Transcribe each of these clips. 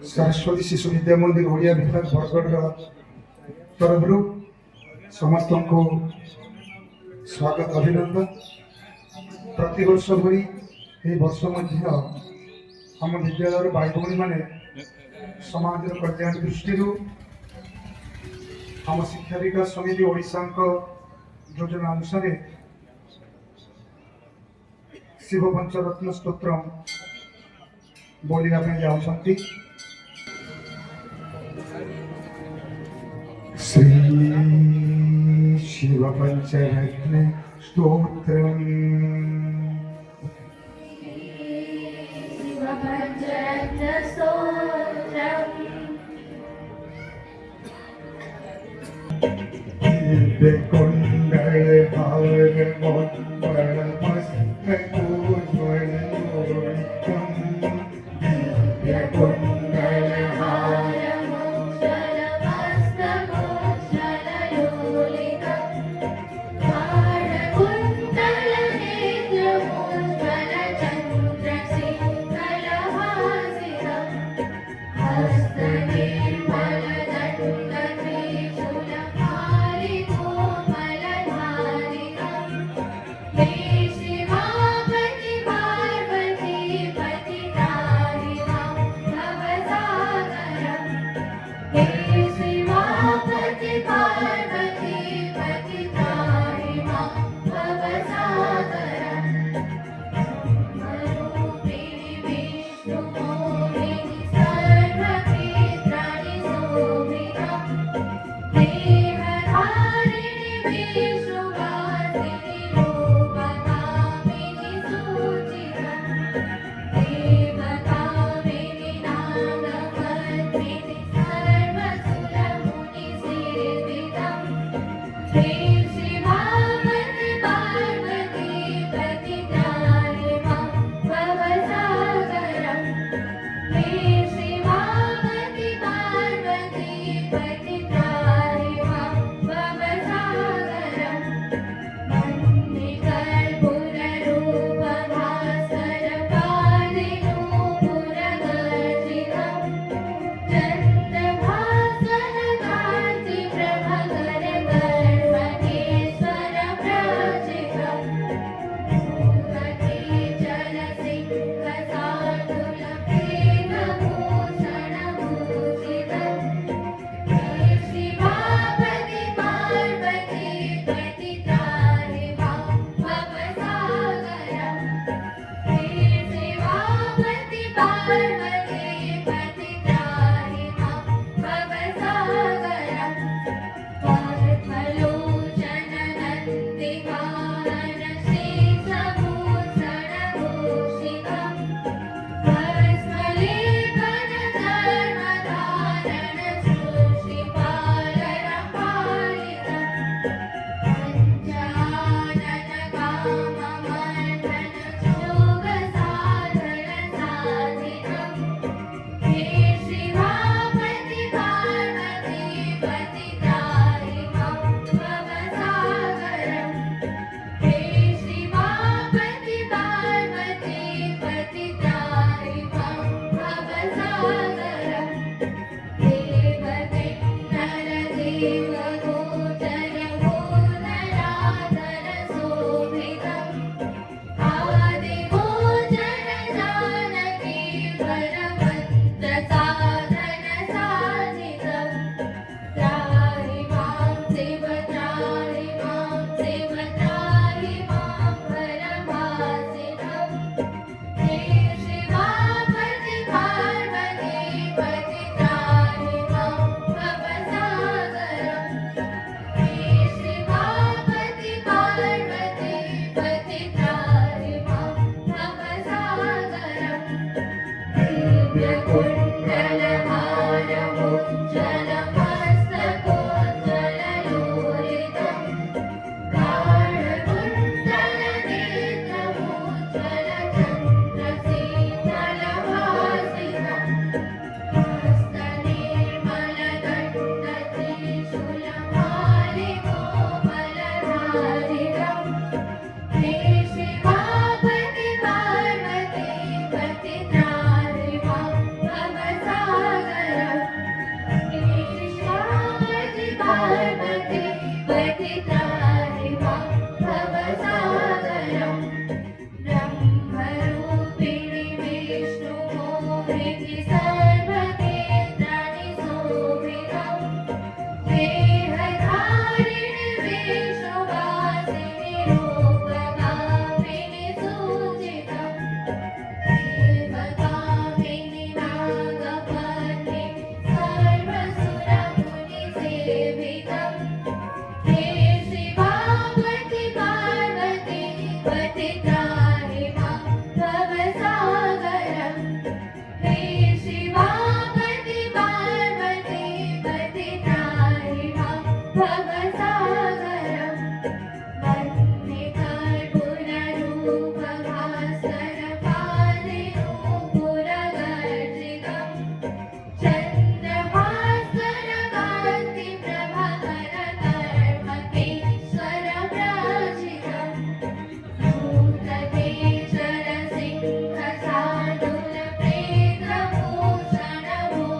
सरस्वती शिशु विद्या मंदिर ओडिया विभाग बरगढ़ तरफ समस्त को स्वागत अभिनंदन। प्रति वर्ष भरी ये वर्ष आम विद्यालय भाई भौणी मैंने समाज कल्याण दृष्टि आम शिक्षा विकास समिति ओडिशा योजना अनुसार शिव पंचरत्न स्तोत्र बोलिया जाऊँगी। श्री शिव पंचरत्न स्तोत्रम्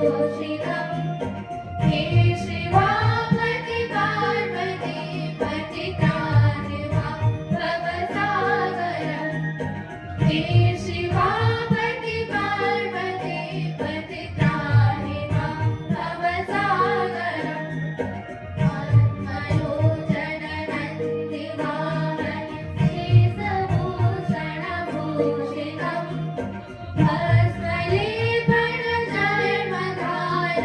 हे शिवापति पार्वती पतितानिवा भवसागरम् हे शिवापति पार्वती पतितानिवा भवसागरम् आत्मयोजननन्दिवाहनं श्रीसभूषणभूषितम् भस्मलेपनचर्मधारी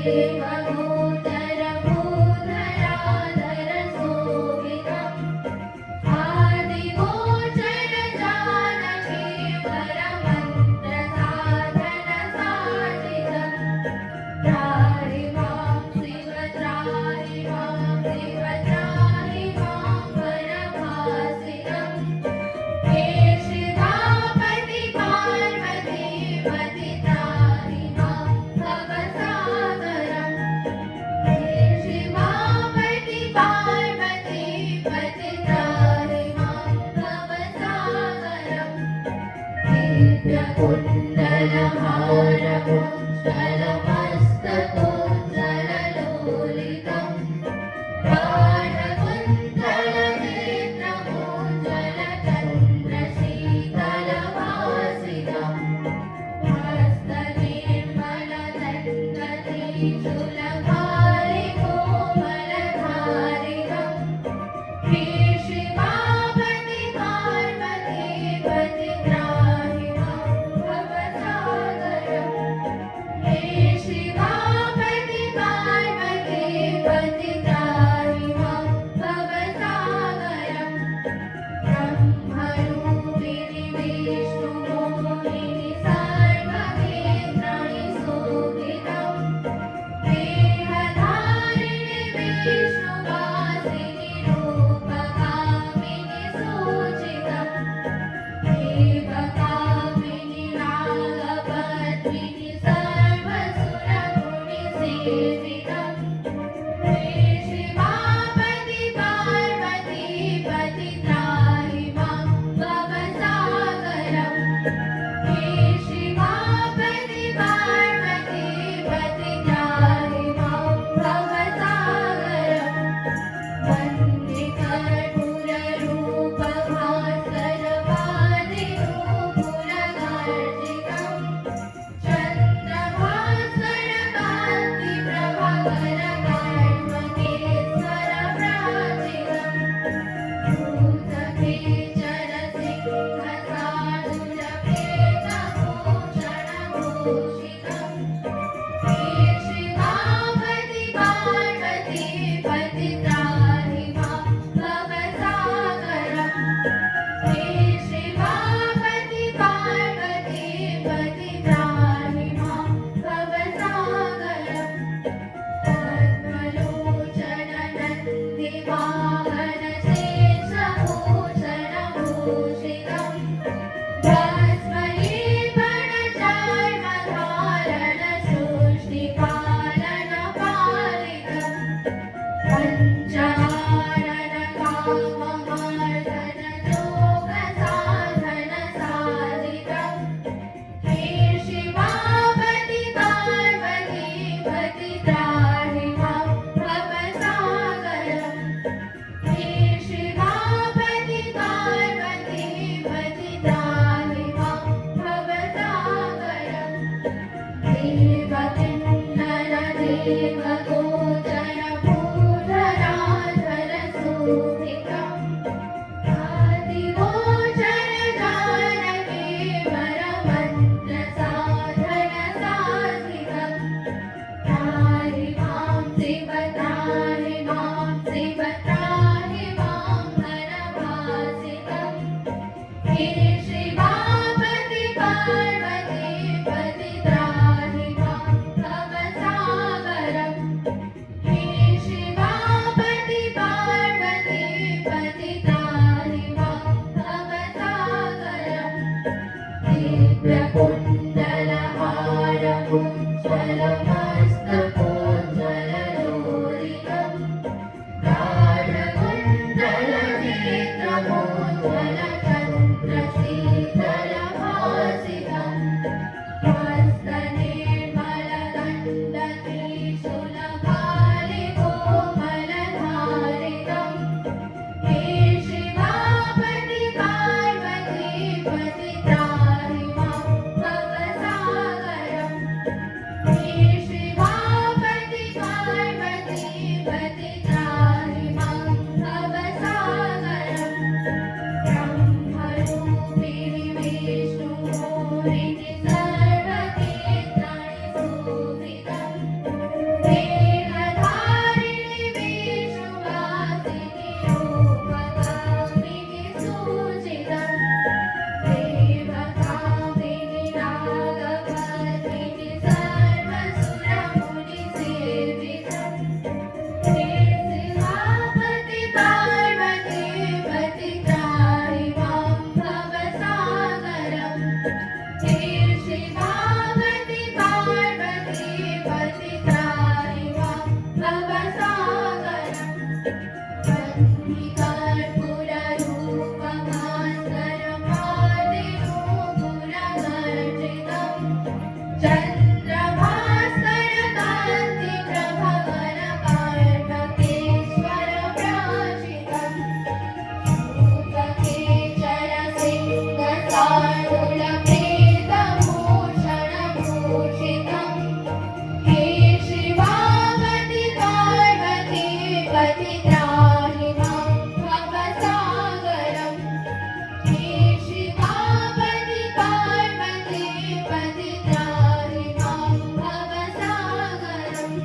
देवगोचरभूधराधर शोभितम् आदिगोचर जानकी वरमन्त्रसाधनसाधितम् त्राहि मां शिव त्राहि मां शिव त्राहि मां परभासितम् हे शिवापति पार्वती पति त्राहि मां भवसागरम् हे शिवापति पार्वती पति त्राहि मां भवसागरम् दिव्यकुण्डलहारकुण्डलमस्तकोज्ज्वललोलितम् गाढकुण्डलनेत्रकुण्डलचन्द्रशीतलभासितम् हस्तनिर्मलदण्डतीशूलभारिकोमलधारितम् हे शिवापति पार्वती पति त्राहि मां भवसागरम् हे शिवापति पार्वती पति त्राहि मां भवसागरम् ब्रह्मरूपिणि विष्णुमोहिनि सर्वक्षेत्राणि शोभितम् देहधारिणि विष्णुवासिनि रूपकामिनि सूचितम् देवकामिनि नागपद्मिनि सर्वसुरमुनिसेवितम् हे शिवापति पार्वती पति त्राहि मां भवसागरम् हे शिवापति पार्वती पति त्राहि मां भवसागरम् वन्दे कर्पूररूपभास्करवादिनूपुरगार्जितम् चन्द्रभास्करकान्तिप्रभाकरकार्मकेश्वरव्राजितम् भूतकेशरसिंहसानुरभेदभूषणभूषितम् हे शिवापति पार्वती पति त्राहि मां भवसागरम् हे शिवापति पार्वती पति त्राहि मां भवसागरम् पद्मलोचननन्दिवाहनशेषभूषणभूषितम् भस्मैर्पणचार्मधारणसृष्टिपालनपालितम् पञ्चारणकाममार्दनयोगसाधनसाधितम् हे शिवापति पार्वती पति त्राहि मां भवसागरम् हे शिवापति पार्वती पति त्राहि मां भवसागरम् देवकुण्डलदेवगोचरभूधराधर शोभितम् आदिगोचर जानकी वरमन्त्रसाधनसाधितम् त्राहि मां शिव त्राहि मां शिव त्राहि मां परभासितम् हे शिवापति पार्वती पति त्राहि मां भवसागरम् चन्द्रभास्करकान्ति प्रभवन पार्वतीश्वर प्राचितम् भूषणभूषणभूषितम् हे शिवावति पार्वती पति त्राहि मां भवसागरम् हे शिवावति पार्वती पति त्राहि मां भवसागरम्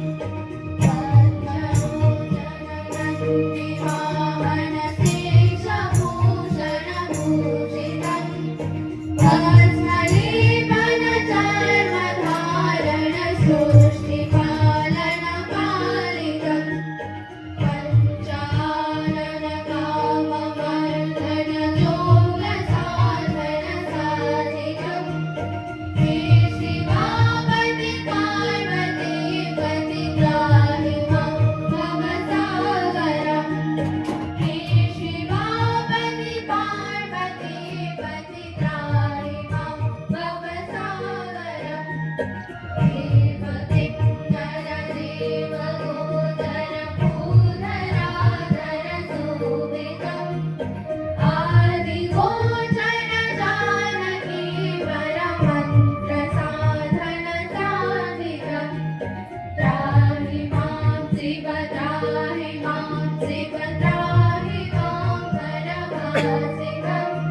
हे शिवावति पार्वती पति त्राहि मां भवसागरम् हे शिवावति पार्वती पति त्राहि मां भवसागरम् देवकिङ्करदेवगोचर भूधराधर शोभितम् आदिगोचर जानकी वरमन्त्रसाधन साधितम् त्राहि मां शिव त्राहि मां शिव त्राहि मां करभासितम्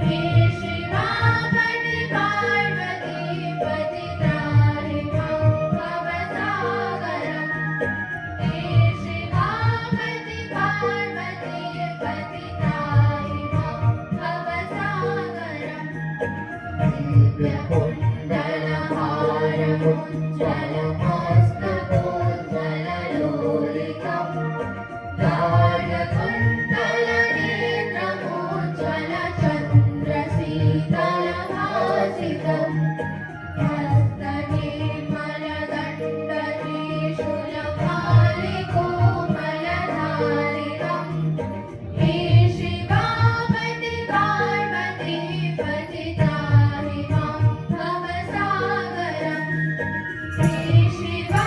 हे शिवावति पार्वती पति त्राहि मां भवसागरम् हे शिवावति पार्वती पति त्राहि मां भवसागरम् दिव्यकुण्डलहारमुज्ज्वलमस्तकोज्ज्वललोलितम् दायकुन्तलनेत्रमुज्ज्वलचन्द्रशीतलभासितम् हस्तनेर्मलदण्डत्रिशूलपालिकोमलधारितम् हे शिवावति पार्वती पति त्राहि मां भवसागरम् हे शिवा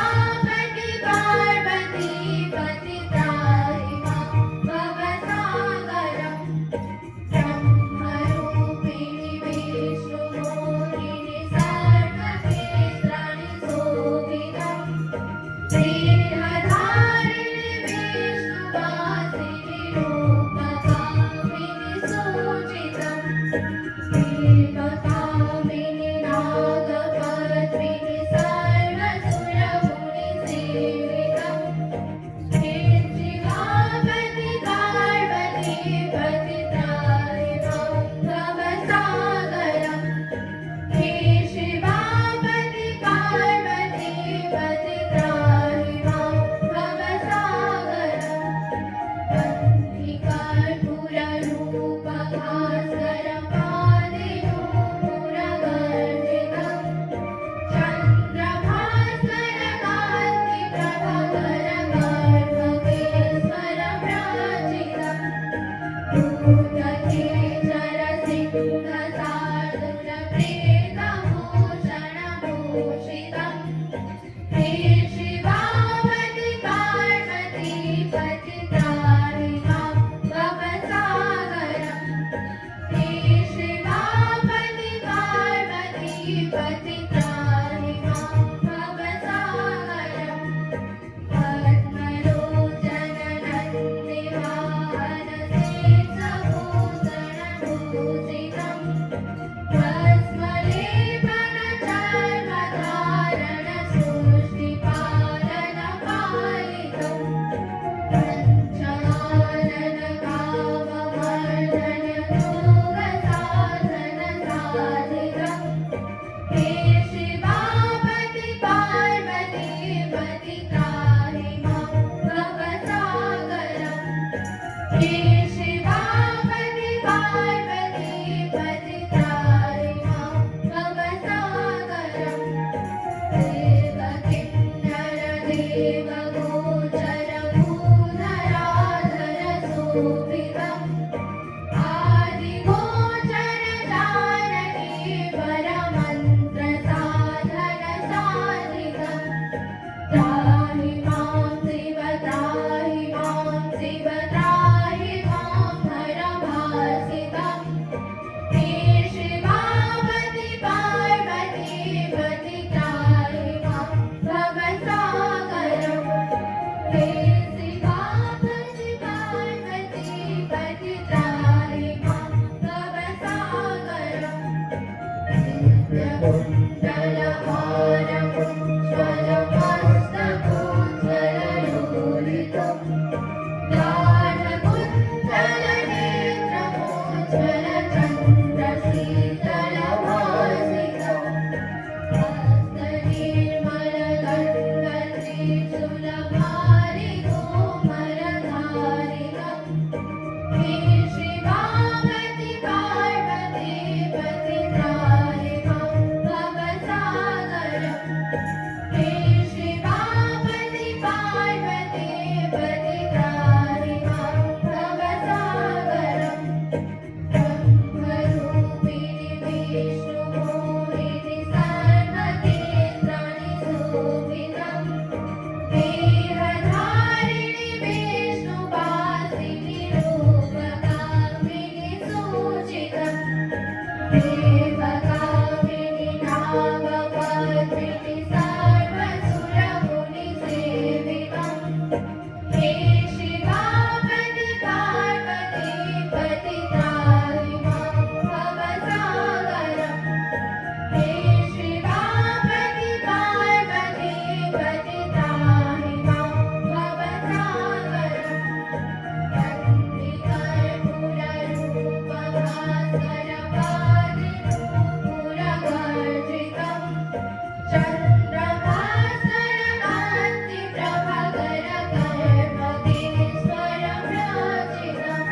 चन्द्रभास्करकान्ति प्रभकरकर्मकेशरभ्राजितम्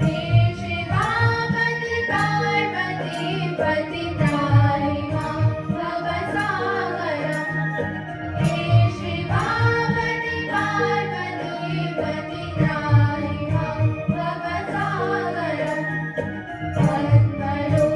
हे शिवापति पार्वती पति त्राहि मां भवसागरम् हे शिवापति पार्वती पति त्राहि मां भवसागरम् पद्मलोचननन्दिवारसे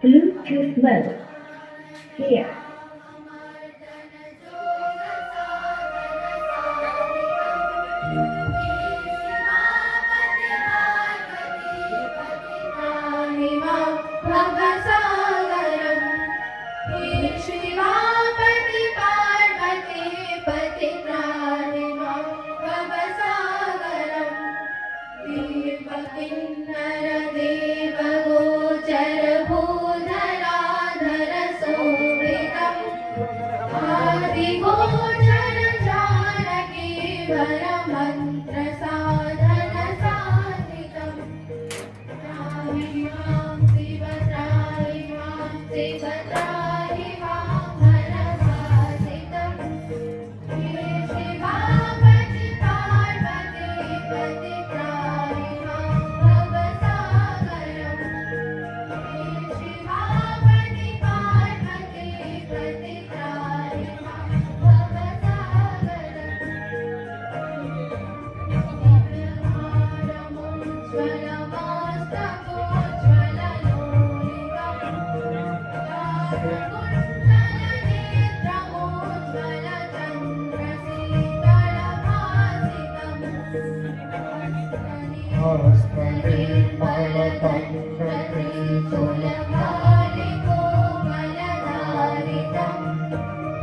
Bluetooth mode. Here. Kinnara हस्तनिर्मलतन्त्रते सुलभालिकोमलधारितम्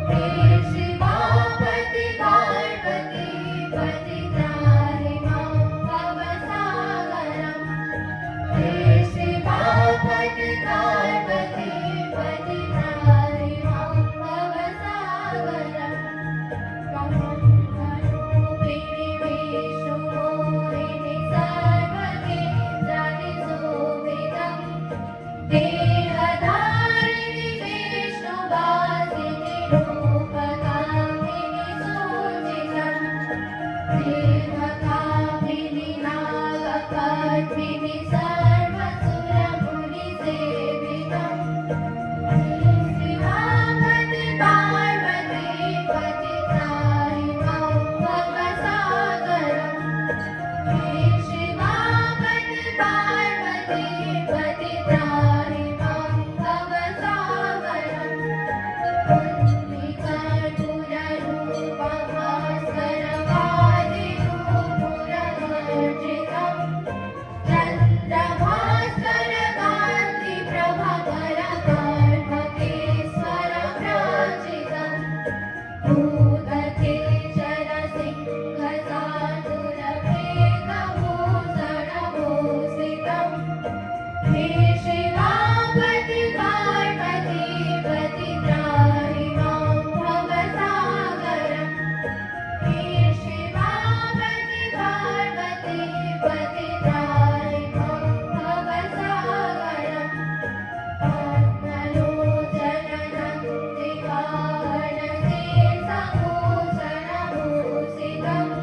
हे शिवापति पार्वती पति त्राहि मां भवसागरम् हे शिवापति पार्वती पति त्राहि मां भवसागरम् कमलरूपिणि विष्णुमोहिनि सर्वकेन्द्राणि शोभितम् देहधारिणि विष्णुवासिनि रूपकामिनि सूचितम् देवकामिनि नागपद्मिनि सर्वसुरमुनिसेवितम् शिवापति पार्वती पति त्राहि मां भवसागरम् हे शिवापति पार्वती पति त्राहि मां भवसागरम् कुन्तिकर्पूररूपभास्करवादिरूपुरवर्जितम् चन्द्रभास्करकान्तिप्रभाकरकार्भकेश्वरव्राजितम् भूतकेशरसिंहसाधुरवेकभूषणभूषितम् हे शिवापति पार्वती पति त्राहि मां भवसागरम् हे शिवापति पार्वती पति त्राहि मां भवसागरम् आत्मलोचनं दिवाहनशेषभूषणभूषितम्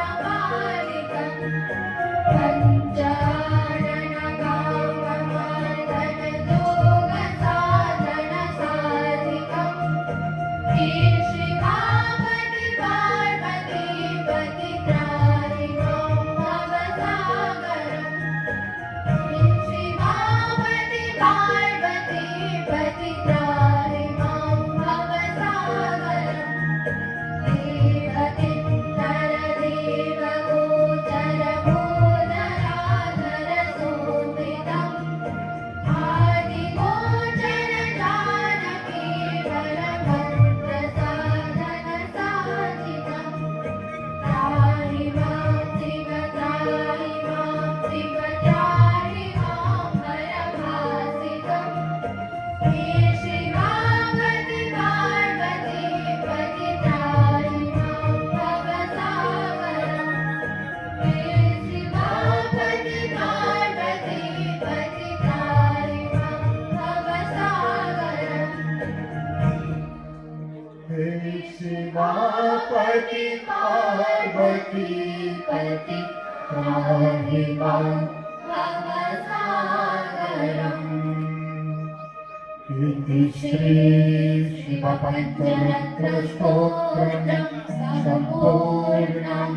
भास्वरेकनचार्मधारणशूषिपालनपालितम् पञ्चाननगाममार्दनयोगसाधनसाधिकम् हे शिवापति पार्वती पति त्राहि मां भवसागरम् हे शिवापति पार्वती पति त्राहि मां भवसागरम् देवतिन्दरदेवगोचरभूधराधरशोभितम् आदिगोचरजानकीवरभद्रसाधनसाधितम् त्राहि मां शिव त्राहि मां शिव त्राहि मां हरभासितम् हे शिवापति पार्वती पति त्राहि मां भवसागरम् हे शिवापति पार्वती पति त्राहि मां भवसागरम् हे शिवापति पार्वती पति त्राहि मां भवसागरम् इति श्री शिवपञ्चरत्नस्तोत्रं सम्पूर्णम्